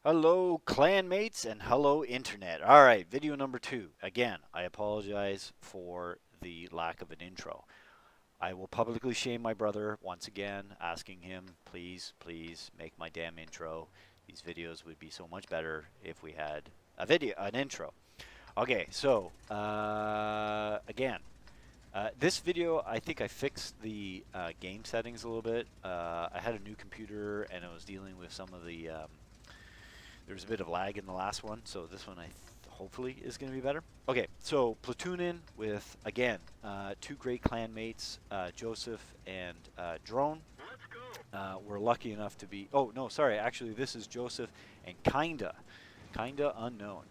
Hello, clanmates, and hello, internet. All right, video number 2. Again, I apologize for the lack of an intro. I will publicly shame my brother once again, asking him, please, please make my damn intro. These videos would be so much better if we had an intro. Okay, so again, this video, I think I fixed the game settings a little bit. I had a new computer and I was dealing with some of the there was a bit of lag in the last one, so this one hopefully is going to be better. Okay, so platooning with, again, two great clanmates, Joseph and Drone. We're lucky enough to be, oh, no, sorry, actually this is Joseph and Kinda Unknown.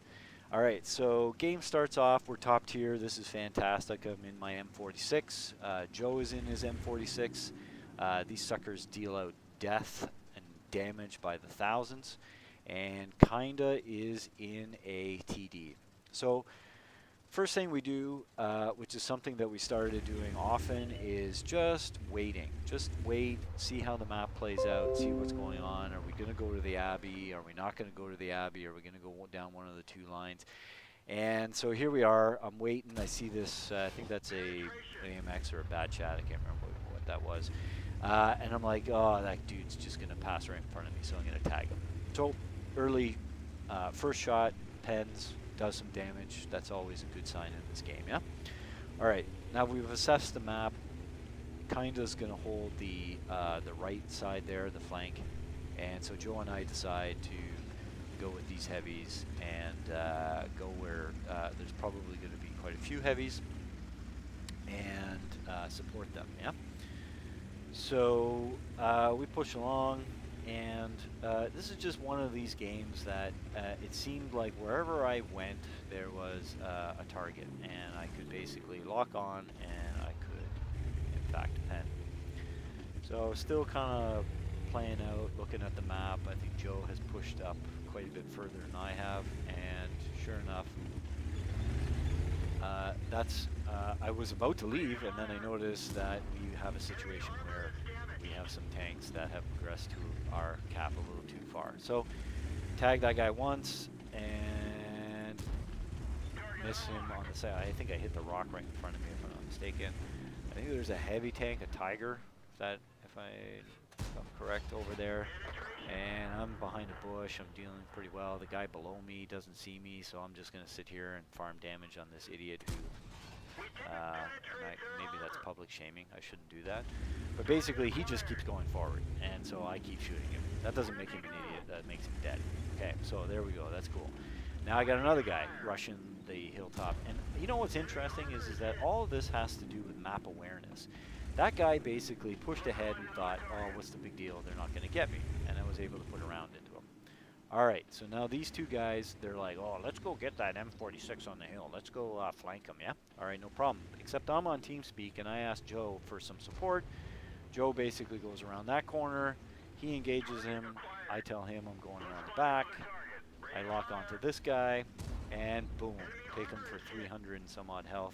All right, so game starts off, we're top tier, this is fantastic. I'm in my M46, Joe is in his M46. These suckers deal out death and damage by the thousands, and Kinda is in a TD. So first thing we do, which is something that we started doing often, is just waiting. Just wait, see how the map plays out, see what's going on. Are we going to go to the Abbey? Are we not going to go to the Abbey? Are we going to go down one of the two lines? And so here we are. I'm waiting. I see this. I think that's a AMX or a bad chat. I can't remember what that was. And I'm like, oh, that dude's just going to pass right in front of me, so I'm going to tag him. So early first shot, pens, does some damage. That's always a good sign in this game, yeah? All right, now we've assessed the map. Kinda's going to hold the right side there, the flank. And so Joe and I decide to go with these heavies and go where there's probably going to be quite a few heavies and support them, yeah? So we push along, and this is just one of these games that it seemed like wherever I went there was a target, and I could basically lock on and I could in fact pen. So still kind of playing out, looking at the map. I think Joe has pushed up quite a bit further than I have, and sure enough, I was about to leave, and then I noticed that we have a situation where we have some tanks that have progressed to our cap a little too far. So tag that guy once and miss him on the side. I think I hit the rock right in front of me, if I'm not mistaken. I think there's a heavy tank, a Tiger, if I'm correct, over there. And I'm behind a bush. I'm dealing pretty well. The guy below me doesn't see me, so I'm just going to sit here and farm damage on this idiot who... maybe that's public shaming. I shouldn't do that. But basically, he just keeps going forward, and so I keep shooting him. That doesn't make him an idiot. That makes him dead. Okay, so there we go. That's cool. Now I got another guy rushing the hilltop. And you know what's interesting is that all of this has to do with map awareness. That guy basically pushed ahead and thought, oh, what's the big deal? They're not going to get me. And I was able to put a round into him. All right, so now these two guys, they're like, oh, let's go get that M46 on the hill. Let's go flank them, yeah? All right, no problem. Except I'm on TeamSpeak, and I asked Joe for some support. Joe basically goes around that corner. He engages him. I tell him I'm going around the back. I lock onto this guy, and boom, take him for 300 and some odd health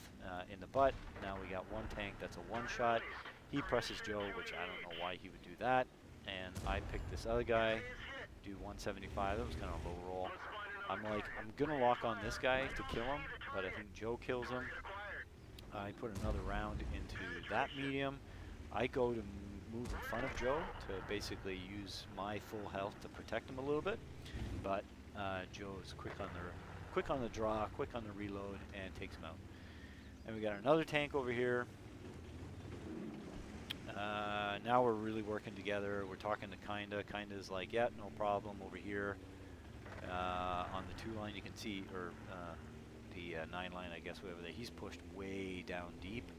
in the butt. Now we got one tank that's a one-shot. He presses Joe, which I don't know why he would do that. And I pick this other guy, do 175. That was kind of a low roll. I'm like, I'm going to lock on this guy to kill him, but I think Joe kills him. I put another round into that medium. I go to move in front of Joe to basically use my full health to protect him a little bit, but Joe's quick on the draw, quick on the reload, and takes him out. And we got another tank over here. Now we're really working together. We're talking to Kinda. Kinda's like, yeah, no problem over here. On the 2 line, you can see, or the 9 line, I guess, whatever. He's pushed way down deep.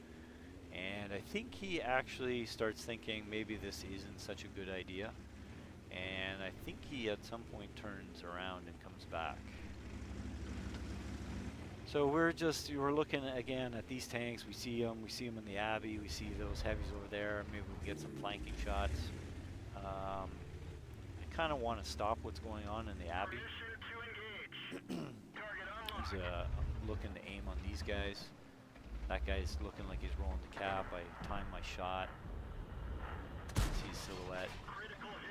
And I think he actually starts thinking maybe this isn't such a good idea. And I think he at some point turns around and comes back. So we're looking again at these tanks. We see them in the Abbey. We see those heavies over there. Maybe we get some flanking shots. I kind of want to stop what's going on in the Abbey. I'm looking to aim on these guys. That guy's looking like he's rolling the cap. I time my shot. See his silhouette.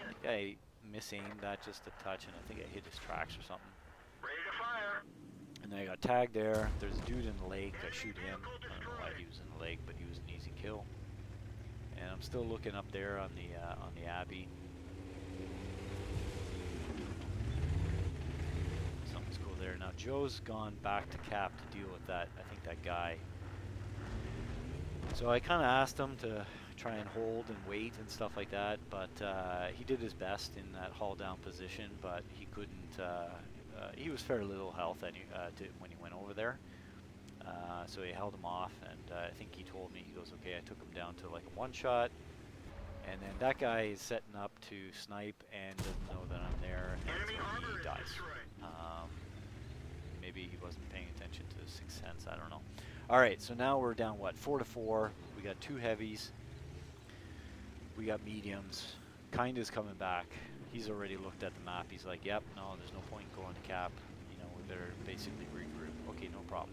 That guy misaimed that just a touch, and I think I hit his tracks or something. Ready to fire. And then I got tagged there. There's a dude in the lake. I shoot him. I don't know why he was in the lake, but he was an easy kill. And I'm still looking up there on the Abbey. Something's cool there. Now Joe's gone back to Cap to deal with that. I think that guy. So I kind of asked him to try and hold and wait and stuff like that, but he did his best in that haul down position, but he couldn't. He was fairly little health when he went over there. So he held him off, and I think he told me, he goes, okay, I took him down to like a one shot, and then that guy is setting up to snipe and doesn't know that I'm there, and so he dies. Maybe he wasn't paying attention to the Sixth Sense, I don't know. Alright, so now we're down, what, 4-4. We got 2 heavies. We got mediums. Kinda's coming back. He's already looked at the map. He's like, yep, no, there's no point in going to Cap. You know, we better basically regroup. Okay, no problem.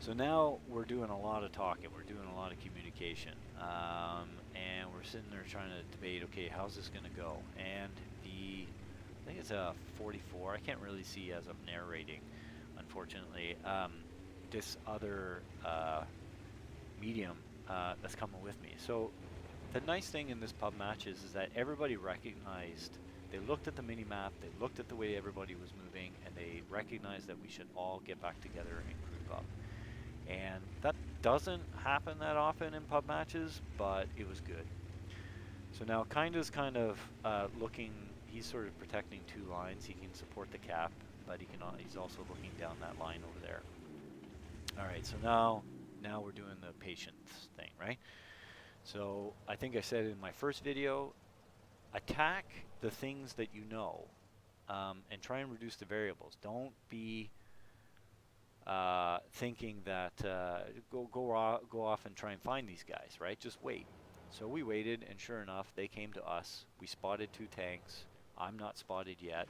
So now we're doing a lot of talking. We're doing a lot of communication. And we're sitting there trying to debate, okay, how's this going to go? And I think it's a 44. I can't really see as I'm narrating, unfortunately. This other medium that's coming with me. So the nice thing in this pub match is that everybody recognized, they looked at the mini map, they looked at the way everybody was moving, and they recognized that we should all get back together and group up. And that doesn't happen that often in pub matches, but it was good. So now Kinda's kind of looking, he's sort of protecting 2 lines. He can support the Cap, but he's also looking down that line over there. Alright, so now we're doing the patience thing, right? So I think I said in my first video, attack the things that you know, and try and reduce the variables. Don't be thinking that go off and try and find these guys, right? Just wait. So we waited, and sure enough, they came to us. We spotted 2 tanks. I'm not spotted yet.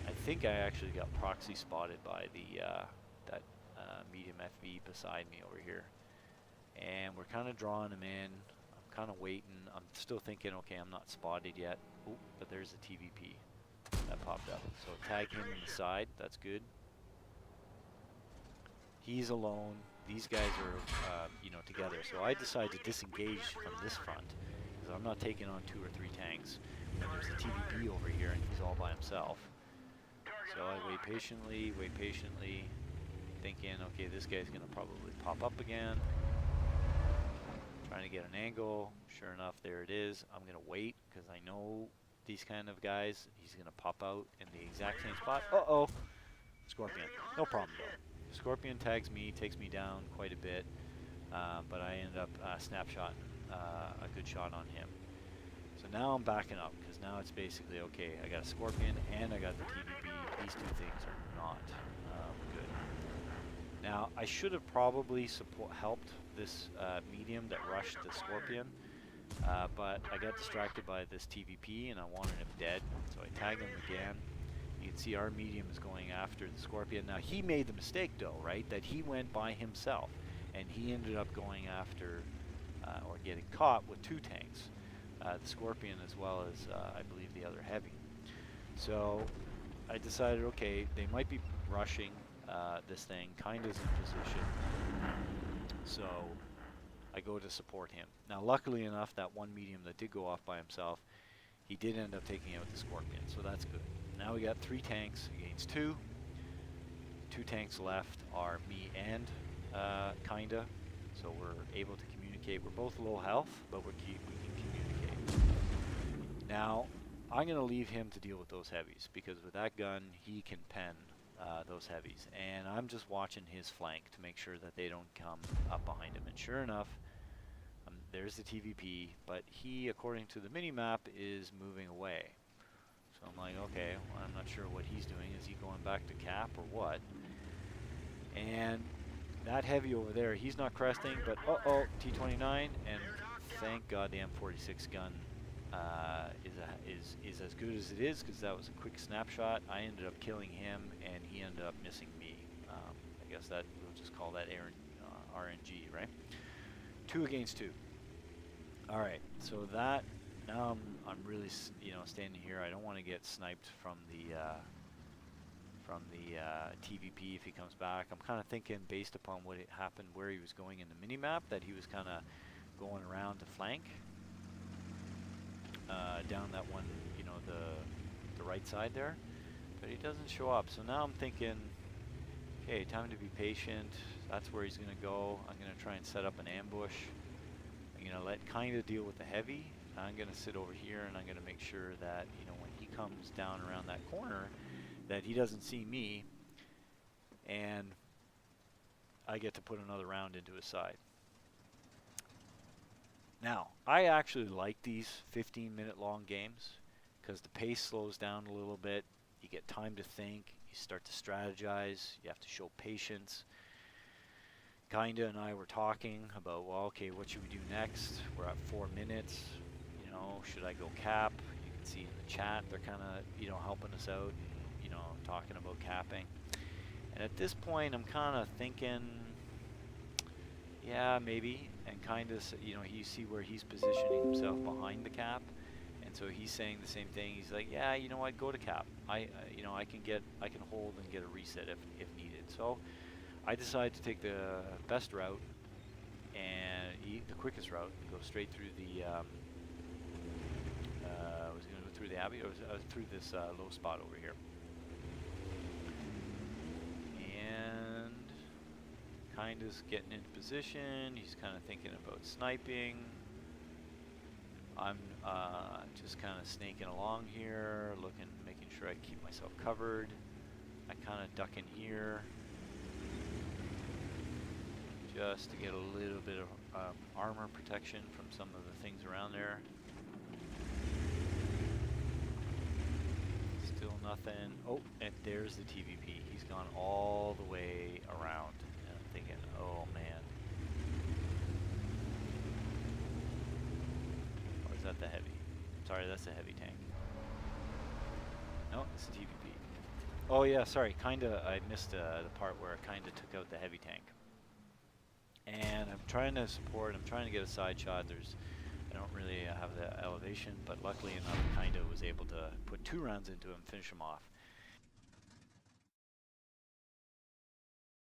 I think I actually got proxy spotted by that medium FV beside me over here. And we're kind of drawing him in. I'm kind of waiting. I'm still thinking, okay, I'm not spotted yet. Oh, but there's a TVP that popped up. So tag him in the side. That's good. He's alone. These guys are, together. So I decide to disengage from this front because I'm not taking on 2 or 3 tanks. And there's a TVP over here, and he's all by himself. So I wait patiently, thinking, okay, this guy's going to probably pop up again. Trying to get an angle. Sure enough, there it is. I'm going to wait because I know these kind of guys. He's going to pop out in the exact same spot. Uh-oh. Scorpion. No problem, though. Scorpion tags me, takes me down quite a bit, but I ended up snapshotting a good shot on him. So now I'm backing up because now it's basically, okay, I got a Scorpion and I got the TVP. These 2 things are not good. Now, I should have probably helped this medium that rushed the Scorpion, but I got distracted by this TVP and I wanted him dead, so I tagged him again. You can see our medium is going after the Scorpion. Now, he made the mistake, though, right, that he went by himself, and he ended up going after or getting caught with 2 tanks, the Scorpion as well as, I believe, the other heavy. So I decided, okay, they might be rushing this thing, kind of in position, so I go to support him. Now, luckily enough, that one medium that did go off by himself, he did end up taking out the Scorpion, so that's good. Now we got 3 tanks against 2. 2 tanks left are me and Kinda, so we're able to communicate. We're both low health, but we can communicate. Now, I'm going to leave him to deal with those heavies, because with that gun, he can pen those heavies. And I'm just watching his flank to make sure that they don't come up behind him. And sure enough, there's the TVP, but he, according to the mini-map, is moving away. So I'm like, okay, well, I'm not sure what he's doing. Is he going back to Cap or what? And that heavy over there, he's not cresting, but uh-oh, T29, and thank God the M46 gun is as good as it is, because that was a quick snapshot. I ended up killing him, and he ended up missing me. I guess that, we'll just call that RNG, right? 2 against 2. All right, so that now I'm really standing here. I don't want to get sniped from the TVP if he comes back. I'm kind of thinking based upon what happened where he was going in the mini map that he was kind of going around to flank down that one, the right side there. But he doesn't show up. So now I'm thinking, okay, time to be patient. That's where he's going to go. I'm going to try and set up an ambush. I'm going to let kind of deal with the heavy. I'm going to sit over here and I'm going to make sure that, when he comes down around that corner, that he doesn't see me and I get to put another round into his side. Now, I actually like these 15-minute long games because the pace slows down a little bit. You get time to think. You start to strategize. You have to show patience. Kinda and I were talking about, well, okay, what should we do next? We're at 4 minutes. Should I go cap? You can see in the chat they're kind of, helping us out, talking about capping. And at this point, I'm kind of thinking, yeah, maybe. And kind of, you see where he's positioning himself behind the cap. And so he's saying the same thing. He's like, yeah, you know what, go to cap. I can hold and get a reset if needed. So I decided to take the best route and the quickest route, go straight through the, I was going to go through the Abbey, or was through this low spot over here. And kind of getting into position. He's kind of thinking about sniping. I'm just kind of snaking along here, making sure I keep myself covered. I kind of duck in here just to get a little bit of armor protection from some of the things around there. Still nothing. Oh, and there's the TVP. He's gone all the way around. And I'm thinking, oh man. Or is that the heavy? Sorry, that's the heavy tank. No, it's the TVP. Oh yeah, sorry. I missed the part where I kinda took out the heavy tank. And I'm trying to support. I'm trying to get a side shot. I don't really have the elevation, but luckily enough, kinda was able to put 2 rounds into him, finish him off.